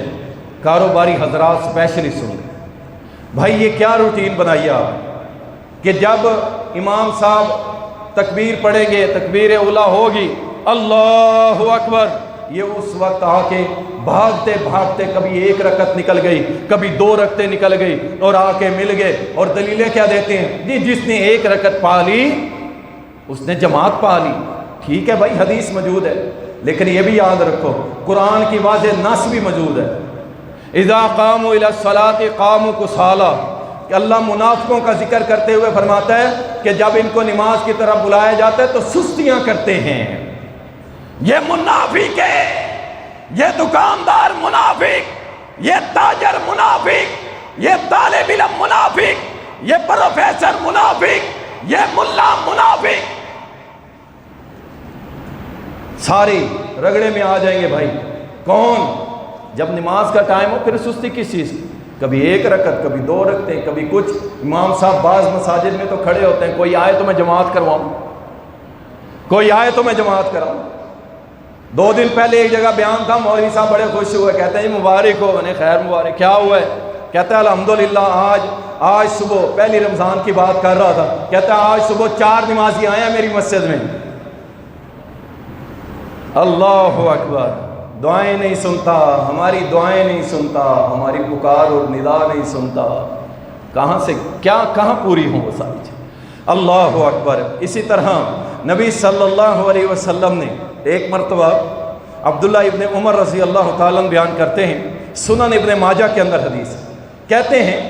کاروباری حضرات اسپیشلی سن لیں، بھائی یہ کیا روٹین بنائی آپ کہ جب امام صاحب تکبیر پڑھیں گے، تکبیر اولیٰ ہوگی، اللہ اکبر، یہ اس وقت آ کے بھاگتے بھاگتے کبھی 1 رکعت نکل گئی، کبھی 2 رکعتیں نکل گئی، اور آ کے مل گئے، اور دلیلیں کیا دیتے ہیں؟ جی جس نے 1 رکعت پا لی اس نے جماعت پا لی۔ ٹھیک ہے بھائی، حدیث موجود ہے، لیکن یہ بھی یاد رکھو قرآن کی واضح نص بھی موجود ہے، اذا قاموا الی الصلاۃ قاموا کسالى، کہ اللہ منافقوں کا ذکر کرتے ہوئے فرماتا ہے کہ جب ان کو نماز کی طرف بلایا جاتا ہے تو سستیاں کرتے ہیں۔ یہ منافق ہے، یہ دکاندار منافق، یہ تاجر منافق، یہ طالب علم منافق، یہ پروفیسر منافق، یہ ملا منافق، سارے رگڑے میں آ جائیں گے بھائی۔ کون؟ جب نماز کا ٹائم ہو پھر سستی کس چیز کی؟ کبھی 1 رکعت، کبھی 2 رکعتیں، کبھی کچھ۔ امام صاحب بعض مساجد میں تو کھڑے ہوتے ہیں، کوئی آئے تو میں جماعت کرواؤں، کوئی آئے تو میں جماعت کراؤں۔ 2 دن پہلے ایک جگہ بیان تھا، مولوی صاحب بڑے خوش ہوئے، کہتے ہیں جی مبارک ہو، میں نے خیر مبارک، کیا ہوا ہے؟ کہتا ہے الحمدللہ آج صبح پہلی رمضان کی بات کر رہا تھا، کہتا ہے آج صبح 4 نمازی آئے ہیں میری مسجد میں۔ اللہ اکبر، دعائیں نہیں سنتا، ہماری دعائیں نہیں سنتا، ہماری پکار اور ندا نہیں سنتا، کہاں سے کہاں پوری ہوں وہ ساری چیز۔ اللہ اکبر۔ اسی طرح نبی صلی اللہ علیہ وسلم نے ایک مرتبہ عبداللہ ابن عمر رضی اللہ تعالیٰ بیان کرتے ہیں، سنن ابن ماجہ کے اندر حدیث کہتے ہیں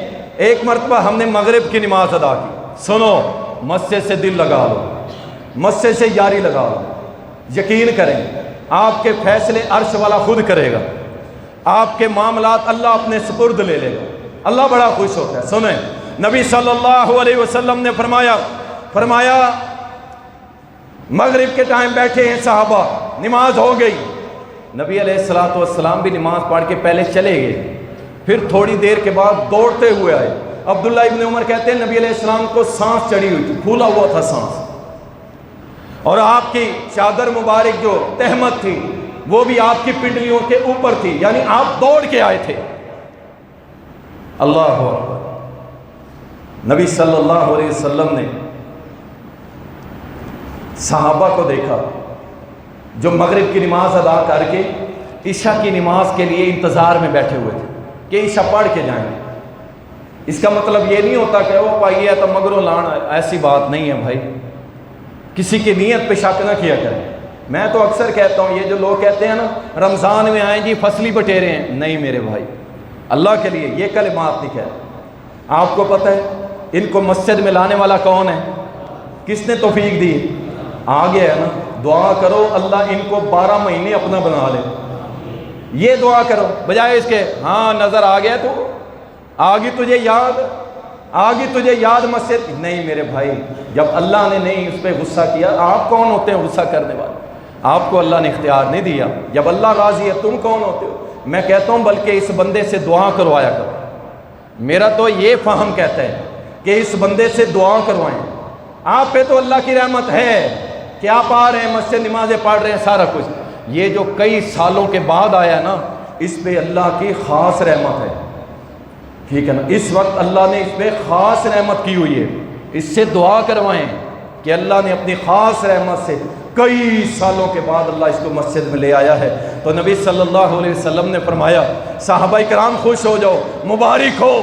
ایک مرتبہ ہم نے مغرب کی نماز ادا کی، سنو مسجد سے دل لگا لو، مسجد سے یاری لگا لو، یقین کریں آپ کے فیصلے عرش والا خود کرے گا، آپ کے معاملات اللہ اپنے سپرد لے لے گا، اللہ بڑا خوش ہوتا ہے۔ سنیں نبی صلی اللہ علیہ وسلم نے فرمایا مغرب کے ٹائم بیٹھے ہیں صحابہ، نماز ہو گئی، نبی علیہ السلام بھی نماز پڑھ کے پہلے چلے گئے، پھر تھوڑی دیر کے بعد دوڑتے ہوئے آئے۔ عبداللہ ابن عمر کہتے ہیں نبی علیہ السلام کو سانس چڑھی ہوئی تھی، پھولا ہوا تھا سانس، اور آپ کی چادر مبارک جو تہمت تھی وہ بھی آپ کی پنڈلیوں کے اوپر تھی، یعنی آپ دوڑ کے آئے تھے۔ اللہ اکبر۔ نبی صلی اللہ علیہ وسلم نے صحابہ کو دیکھا جو مغرب کی نماز ادا کر کے عشاء کی نماز کے لیے انتظار میں بیٹھے ہوئے تھے کہ عشاء پڑھ کے جائیں گے۔ اس کا مطلب یہ نہیں ہوتا کہ وہ پائیے تو مگروں لان، ایسی بات نہیں ہے بھائی، کسی کی نیت پہ شک نہ کیا کریں۔ میں تو اکثر کہتا ہوں یہ جو لوگ کہتے ہیں نا رمضان میں آئیں جی فصلی بٹیرے ہیں، نہیں میرے بھائی، اللہ کے لیے یہ کلمات نہیں کہتے۔ آپ کو پتہ ہے ان کو مسجد میں لانے والا کون ہے؟ کس نے توفیق دی؟ آ گیا ہے نا، دعا کرو اللہ ان کو 12 مہینے اپنا بنا لے، یہ دعا کرو بجائے اس کے ہاں نظر آ گیا تو آگی تجھے یاد مسجد نہیں۔ میرے بھائی جب اللہ نے نہیں اس پہ غصہ کیا، آپ کون ہوتے ہیں غصہ کرنے والے؟ آپ کو اللہ نے اختیار نہیں دیا، جب اللہ راضی ہے تم کون ہوتے ہو؟ میں کہتا ہوں بلکہ اس بندے سے دعا کروایا کرو، میرا تو یہ فہم کہتا ہے کہ اس بندے سے دعا کروائیں۔ آپ پہ تو اللہ کی رحمت ہے کہ آپ آ رہے ہیں مسجد نمازیں پڑھ رہے ہیں سارا کچھ، یہ جو کئی سالوں کے بعد آیا نا اس پہ اللہ کی خاص رحمت ہے، ٹھیک ہے نا، اس وقت اللہ نے اس پہ خاص رحمت کی ہوئی ہے، اس سے دعا کروائیں کہ اللہ نے اپنی خاص رحمت سے کئی سالوں کے بعد اللہ اس کو مسجد میں لے آیا ہے۔ تو نبی صلی اللہ علیہ وسلم نے فرمایا صحابہ کرام خوش ہو جاؤ، مبارک ہو۔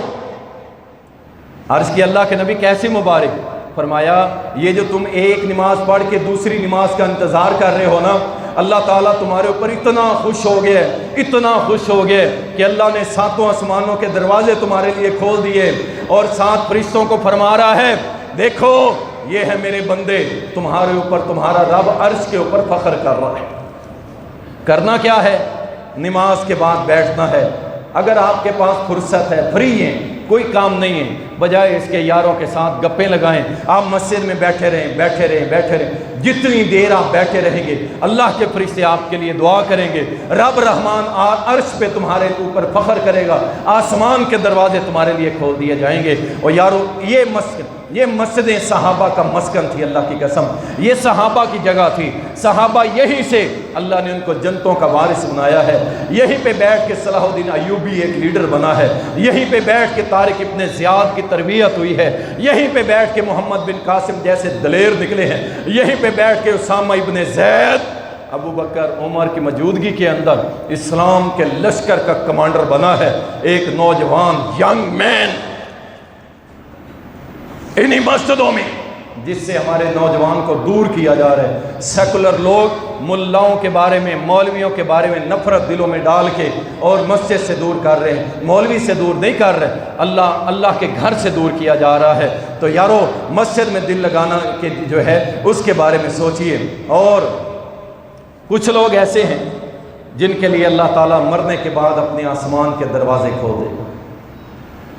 عرض کی اللہ کے نبی کیسی مبارک؟ فرمایا یہ جو تم ایک نماز پڑھ کے دوسری نماز کا انتظار کر رہے ہو نا، اللہ تعالیٰ تمہارے اوپر اتنا خوش ہو گیا، اتنا خوش ہو گیا کہ اللہ نے 7 آسمانوں کے دروازے تمہارے لیے کھول دیے اور 7 فرشتوں کو فرما رہا ہے دیکھو یہ ہے میرے بندے، تمہارے اوپر تمہارا رب عرش کے اوپر فخر کر رہا ہے۔ کرنا کیا ہے؟ نماز کے بعد بیٹھنا ہے۔ اگر آپ کے پاس فرصت ہے، فری ہیں، کوئی کام نہیں ہے، بجائے اس کے یاروں کے ساتھ گپیں لگائیں، آپ مسجد میں بیٹھے رہیں، جتنی دیر آپ بیٹھے رہیں گے اللہ کے فرشتے آپ کے لیے دعا کریں گے، رب رحمان عرش پہ تمہارے اوپر فخر کرے گا، آسمان کے دروازے تمہارے لیے کھول دیے جائیں گے۔ اور یارو یہ مسجدیں صحابہ کا مسکن تھی، اللہ کی قسم یہ صحابہ کی جگہ تھی، صحابہ یہی سے اللہ نے ان کو جنتوں کا وارث بنایا ہے، یہیں پہ بیٹھ کے صلاح الدین ایوبی ایک لیڈر بنا ہے، یہیں پہ بیٹھ کے طارق ابن زیاد کی تربیت ہوئی ہے، یہیں پہ بیٹھ کے محمد بن قاسم جیسے دلیر نکلے ہیں، یہیں پہ بیٹھ کے اسامہ ابن زید ابو بکر عمر کی موجودگی کے اندر اسلام کے لشکر کا کمانڈر بنا ہے، ایک نوجوان ینگ مین انہی مسجدوں میں، جس سے ہمارے نوجوان کو دور کیا جا رہا ہے۔ سیکولر لوگ ملاؤں کے بارے میں، مولویوں کے بارے میں نفرت دلوں میں ڈال کے اور مسجد سے دور کر رہے ہیں، مولوی سے دور نہیں کر رہے، اللہ کے گھر سے دور کیا جا رہا ہے۔ تو یارو مسجد میں دل لگانا کے جو ہے اس کے بارے میں سوچئے۔ اور کچھ لوگ ایسے ہیں جن کے لیے اللہ تعالیٰ مرنے کے بعد اپنے آسمان کے دروازے کھول دے گا۔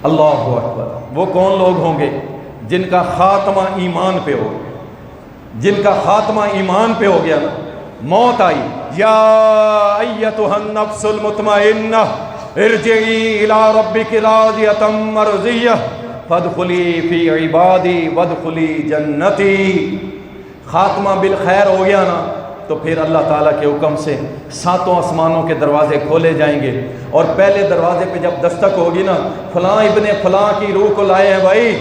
اللہ اکبر۔ وہ کون لوگ ہوں گے؟ جن کا خاتمہ ایمان پہ ہو، جن کا خاتمہ ایمان پہ ہو گیا نا، موت آئی، یا ایتھا النفس المطمئنہ ارجعی الی ربک راضیۃ مرضیہ فادخلی فی عبادی وادخلی جنتی۔ خاتمہ بالخیر ہو گیا نا، تو پھر اللہ تعالیٰ کے حکم سے 7 آسمانوں کے دروازے کھولے جائیں گے، اور پہلے دروازے پہ جب دستک ہوگی نا، فلاں ابن فلاں کی روح کو لائے ہیں بھائی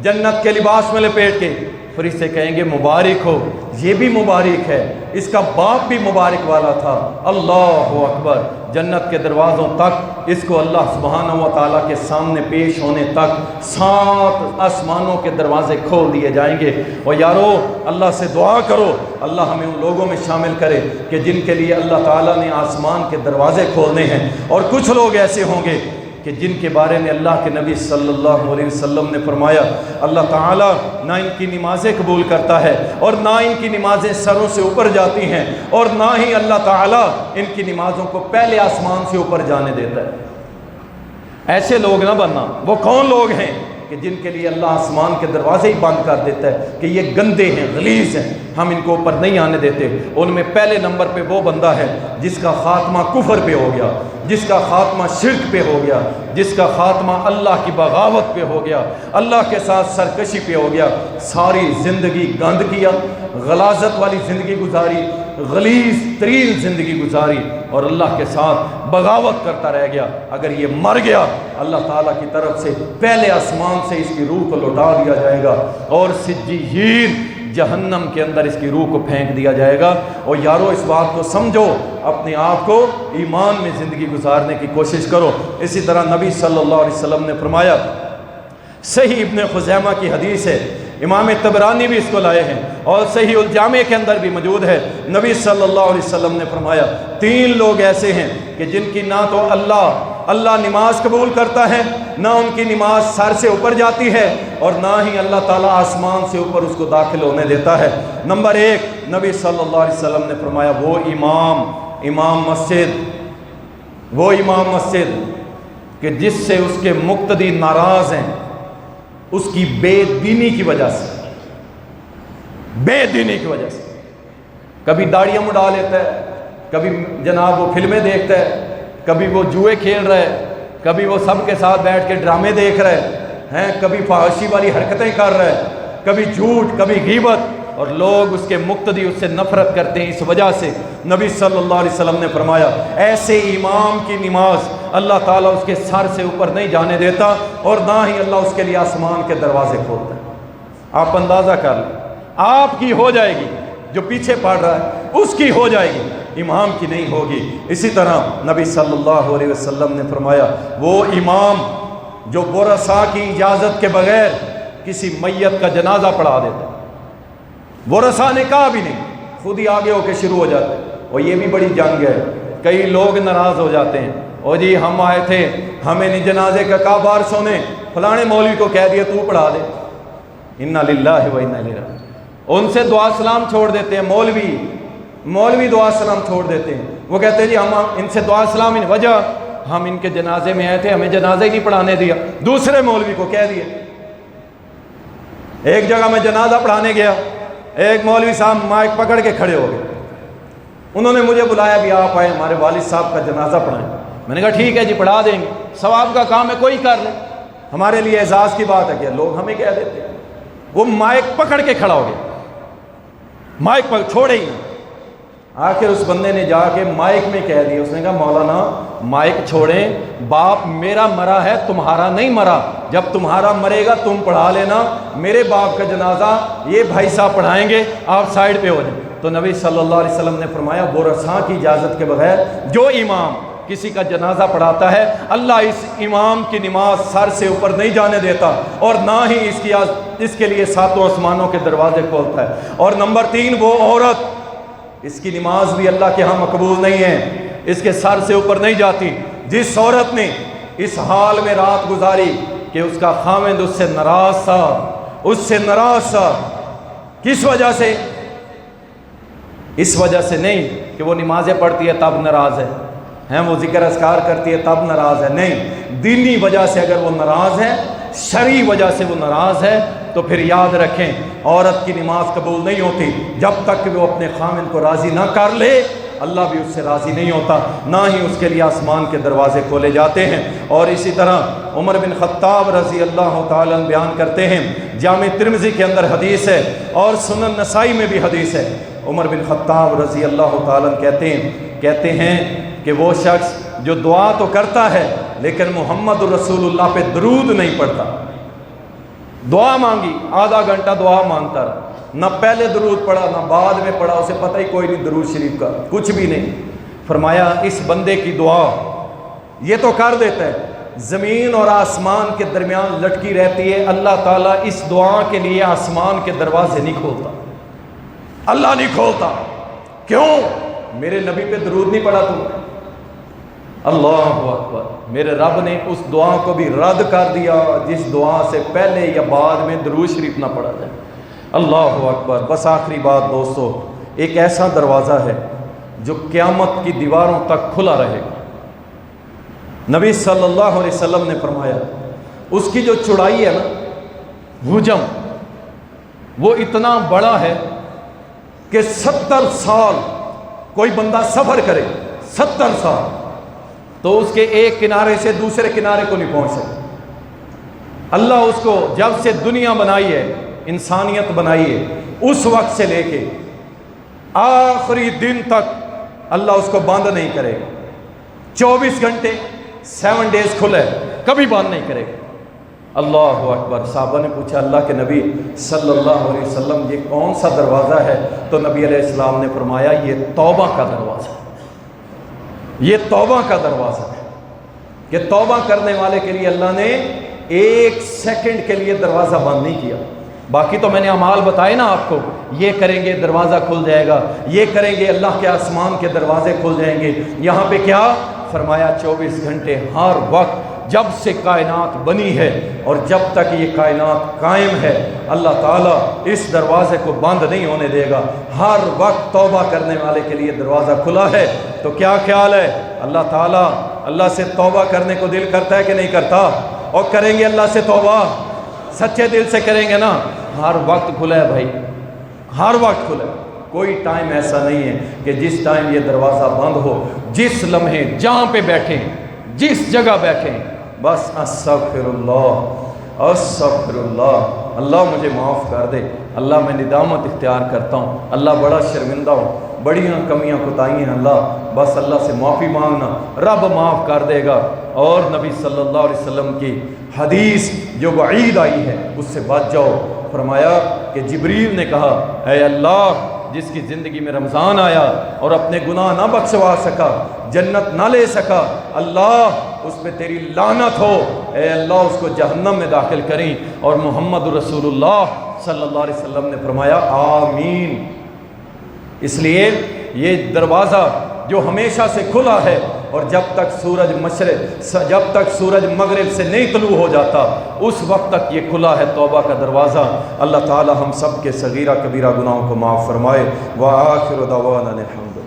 جنت کے لباس میں لپیٹ کے، فرشتے کہیں گے مبارک ہو، یہ بھی مبارک ہے، اس کا باپ بھی مبارک والا تھا۔ اللہ اکبر، جنت کے دروازوں تک اس کو اللہ سبحانہ و تعالیٰ کے سامنے پیش ہونے تک 7 آسمانوں کے دروازے کھول دیے جائیں گے۔ اور یارو اللہ سے دعا کرو اللہ ہمیں ان لوگوں میں شامل کرے کہ جن کے لیے اللہ تعالیٰ نے آسمان کے دروازے کھولنے ہیں۔ اور کچھ لوگ ایسے ہوں گے کہ جن کے بارے میں اللہ کے نبی صلی اللہ علیہ وسلم نے فرمایا اللہ تعالیٰ نہ ان کی نمازیں قبول کرتا ہے، اور نہ ان کی نمازیں سروں سے اوپر جاتی ہیں، اور نہ ہی اللہ تعالیٰ ان کی نمازوں کو پہلے آسمان سے اوپر جانے دیتا ہے۔ ایسے لوگ نہ بننا۔ وہ کون لوگ ہیں کہ جن کے لیے اللہ آسمان کے دروازے ہی بند کر دیتا ہے کہ یہ گندے ہیں، غلیظ ہیں، ہم ان کو اوپر نہیں آنے دیتے۔ ان میں پہلے نمبر پہ وہ بندہ ہے جس کا خاتمہ کفر پہ ہو گیا، جس کا خاتمہ شرک پہ ہو گیا، جس کا خاتمہ اللہ کی بغاوت پہ ہو گیا، اللہ کے ساتھ سرکشی پہ ہو گیا، ساری زندگی گند کیا، غلاظت والی زندگی گزاری، غلیظ ترین زندگی گزاری، اور اللہ کے ساتھ بغاوت کرتا رہ گیا۔ اگر یہ مر گیا اللہ تعالیٰ کی طرف سے پہلے آسمان سے اس کی روح کو لوٹا دیا جائے گا، اور سجیین جہنم کے اندر اس کی روح کو پھینک دیا جائے گا۔ اور یارو اس بات کو سمجھو، اپنے آپ کو ایمان میں زندگی گزارنے کی کوشش کرو۔ اسی طرح نبی صلی اللہ علیہ وسلم نے فرمایا، صحیح ابن خزیمہ کی حدیث ہے، امام طبرانی بھی اس کو لائے ہیں، اور صحیح الجامع کے اندر بھی موجود ہے، نبی صلی اللہ علیہ وسلم نے فرمایا 3 لوگ ایسے ہیں کہ جن کی نہ تو اللہ نماز قبول کرتا ہے، نہ ان کی نماز سر سے اوپر جاتی ہے، اور نہ ہی اللہ تعالیٰ آسمان سے اوپر اس کو داخل ہونے دیتا ہے۔ نمبر 1 نبی صلی اللہ علیہ وسلم نے فرمایا وہ امام مسجد کہ جس سے اس کے مقتدی ناراض ہیں، اس کی بے دینی کی وجہ سے کبھی داڑیاں مڈا لیتا ہے، کبھی جناب وہ فلمیں دیکھتا ہے، کبھی وہ جوئے کھیل رہا ہے، کبھی وہ سب کے ساتھ بیٹھ کے ڈرامے دیکھ رہے ہیں، کبھی فحاشی والی حرکتیں کر رہے ہیں، کبھی جھوٹ، کبھی غیبت، اور لوگ اس کے مقتدی اس سے نفرت کرتے ہیں۔ اس وجہ سے نبی صلی اللہ علیہ وسلم نے فرمایا ایسے امام کی نماز اللہ تعالیٰ اس کے سر سے اوپر نہیں جانے دیتا، اور نہ ہی اللہ اس کے لیے آسمان کے دروازے کھولتا ہے۔ آپ اندازہ کر لیں، آپ کی ہو جائے گی، جو پیچھے پڑھ رہا ہے اس کی ہو جائے گی، امام کی نہیں ہوگی۔ اسی طرح نبی صلی اللہ علیہ وسلم نے فرمایا وہ امام جو ورثاء کی اجازت کے بغیر کسی میت کا جنازہ پڑھا دیتا ہے، ورثاء نے کہا بھی نہیں، خود ہی آگے ہو کے شروع ہو جاتے ہیں۔ اور یہ بھی بڑی جنگ ہے، کئی لوگ ناراض ہو جاتے ہیں، اور جی ہم آئے تھے، ہمیں نہیں جنازے کا کہا، بارشوں نے فلانے مولوی کو کہہ دیا تو پڑھا دے، انا للہ و انا الیہ راجعون۔ ان سے دعا سلام چھوڑ دیتے ہیں، مولوی دعا سلام چھوڑ دیتے ہیں، وہ کہتے ہیں جی ہم ان سے دعا سلام ان وجہ ہم ان کے جنازے میں آئے تھے، ہمیں جنازہ ہی نہیں پڑھانے دیا، دوسرے مولوی کو کہہ دیا۔ ایک جگہ میں جنازہ پڑھانے گیا، ایک مولوی صاحب مائک پکڑ کے کھڑے ہو گئے، انہوں نے مجھے بلایا بھی آپ آئے ہمارے والد صاحب کا جنازہ پڑھائیں۔ میں نے کہا ٹھیک ہے جی پڑھا دیں گے، ثواب کا کام ہے کوئی کر لے، ہمارے لیے اعزاز کی بات ہے کہ لوگ ہمیں کہہ دیتے ہیں۔ وہ مائک پکڑ کے کھڑا ہو گیا، مائک پر چھوڑے ہی نہیں۔ آخر اس بندے نے جا کے مائک میں کہہ دیا، اس نے کہا مولانا مائک چھوڑیں، باپ میرا مرا ہے تمہارا نہیں مرا، جب تمہارا مرے گا تم پڑھا لینا، میرے باپ کا جنازہ یہ بھائی صاحب پڑھائیں گے، آپ سائڈ پہ ہو جائیں۔ تو نبی صلی اللہ علیہ وسلم نے فرمایا ورثاء کی اجازت کے بغیر جو امام کسی کا جنازہ پڑھاتا ہے اللہ اس امام کی نماز سر سے اوپر نہیں جانے دیتا، اور نہ ہی اس کے لیے 7 آسمانوں کے دروازے کھولتا ہے۔ اور نمبر 3 وہ عورت، اس کی نماز بھی اللہ کے ہاں مقبول نہیں ہے، اس کے سر سے اوپر نہیں جاتی۔ جس عورت نے اس حال میں رات گزاری کہ اس کا خاوند اس سے ناراض تھا، کس وجہ سے؟ اس وجہ سے نہیں کہ وہ نمازیں پڑھتی ہے تب ناراض ہے، وہ ذکر اذکار کرتی ہے تب ناراض ہے، نہیں، دینی وجہ سے اگر وہ ناراض ہے، شرعی وجہ سے وہ ناراض ہے، تو پھر یاد رکھیں عورت کی نماز قبول نہیں ہوتی جب تک کہ وہ اپنے خاوند کو راضی نہ کر لے، اللہ بھی اس سے راضی نہیں ہوتا، نہ ہی اس کے لیے آسمان کے دروازے کھولے جاتے ہیں۔ اور اسی طرح عمر بن خطاب رضی اللہ تعالیٰ عنہ بیان کرتے ہیں، جامع ترمذی کے اندر حدیث ہے اور سنن نسائی میں بھی حدیث ہے، عمر بن خطاب رضی اللہ تعالیٰ کہتے ہیں کہ وہ شخص جو دعا تو کرتا ہے لیکن محمد رسول اللہ پہ درود نہیں پڑھتا. دعا مانگی، آدھا گھنٹہ دعا مانگتا رہا، نہ پہلے درود پڑھا نہ بعد میں پڑھا، اسے پتہ ہی کوئی نہیں درود شریف کا، کچھ بھی نہیں. فرمایا اس بندے کی دعا یہ تو کر دیتا ہے، زمین اور آسمان کے درمیان لٹکی رہتی ہے، اللہ تعالیٰ اس دعا کے لیے آسمان کے دروازے نہیں کھولتا، اللہ نہیں کھولتا. کیوں؟ میرے نبی پہ درود نہیں پڑھا تم نے. اللہ اکبر. میرے رب نے اس دعا کو بھی رد کر دیا جس دعا سے پہلے یا بعد میں درود شریف نہ پڑھا جائے. اللہ اکبر. بس آخری بات دوستو، ایک ایسا دروازہ ہے جو قیامت کی دیواروں تک کھلا رہے گا. نبی صلی اللہ علیہ وسلم نے فرمایا اس کی جو چوڑائی ہے نا، حجم، وہ اتنا بڑا ہے کہ 70 سال کوئی بندہ سفر کرے، 70 سال، تو اس کے ایک کنارے سے دوسرے کنارے کو نہیں پہنچ سکتا. اللہ اس کو جب سے دنیا بنائی ہے، انسانیت بنائی ہے، اس وقت سے لے کے آخری دن تک اللہ اس کو بند نہیں کرے گا. 24 گھنٹے 7 ڈیز کھلے، کبھی بند نہیں کرے گا. اللہ اکبر. صحابہ نے پوچھا اللہ کے نبی صلی اللہ علیہ وسلم یہ کون سا دروازہ ہے؟ تو نبی علیہ السلام نے فرمایا یہ توبہ کا دروازہ، یہ توبہ کا دروازہ ہے کہ توبہ کرنے والے کے لیے اللہ نے 1 سیکنڈ کے لیے دروازہ بند نہیں کیا. باقی تو میں نے اعمال بتائے نا آپ کو، یہ کریں گے دروازہ کھل جائے گا، یہ کریں گے اللہ کے آسمان کے دروازے کھل جائیں گے. یہاں پہ کیا فرمایا؟ 24 گھنٹے ہر وقت جب سے کائنات بنی ہے اور جب تک یہ کائنات قائم ہے اللہ تعالیٰ اس دروازے کو بند نہیں ہونے دے گا. ہر وقت توبہ کرنے والے کے لیے دروازہ کھلا ہے. تو کیا خیال ہے؟ اللہ تعالیٰ اللہ سے توبہ کرنے کو دل کرتا ہے کہ نہیں کرتا؟ اور کریں گے اللہ سے توبہ؟ سچے دل سے کریں گے نا؟ ہر وقت کھلا ہے بھائی، ہر وقت کھلا ہے. کوئی ٹائم ایسا نہیں ہے کہ جس ٹائم یہ دروازہ بند ہو. جس لمحے جہاں پہ بیٹھیں، جس جگہ بیٹھیں، بس استغفر اللہ استغفر اللہ، اللہ مجھے معاف کر دے، اللہ میں ندامت اختیار کرتا ہوں، اللہ بڑا شرمندہ ہوں، بڑیاں کمیاں کوتاہیاں ہیں اللہ، بس اللہ سے معافی مانگنا، رب معاف کر دے گا. اور نبی صلی اللہ علیہ وسلم کی حدیث جو وعید آئی ہے اس سے بچ جاؤ. فرمایا کہ جبریل نے کہا اے اللہ جس کی زندگی میں رمضان آیا اور اپنے گناہ نہ بخشوا سکا، جنت نہ لے سکا، اللہ اس پہ تیری لعنت ہو، اے اللہ اس کو جہنم میں داخل کریں. اور محمد رسول اللہ صلی اللہ علیہ وسلم نے فرمایا آمین. اس لیے یہ دروازہ جو ہمیشہ سے کھلا ہے اور جب تک سورج مغرب سے نہیں طلوع ہو جاتا اس وقت تک یہ کھلا ہے توبہ کا دروازہ. اللہ تعالی ہم سب کے صغیرہ کبیرہ گناہوں کو معاف فرمائے. وآخر دعوانا الحمد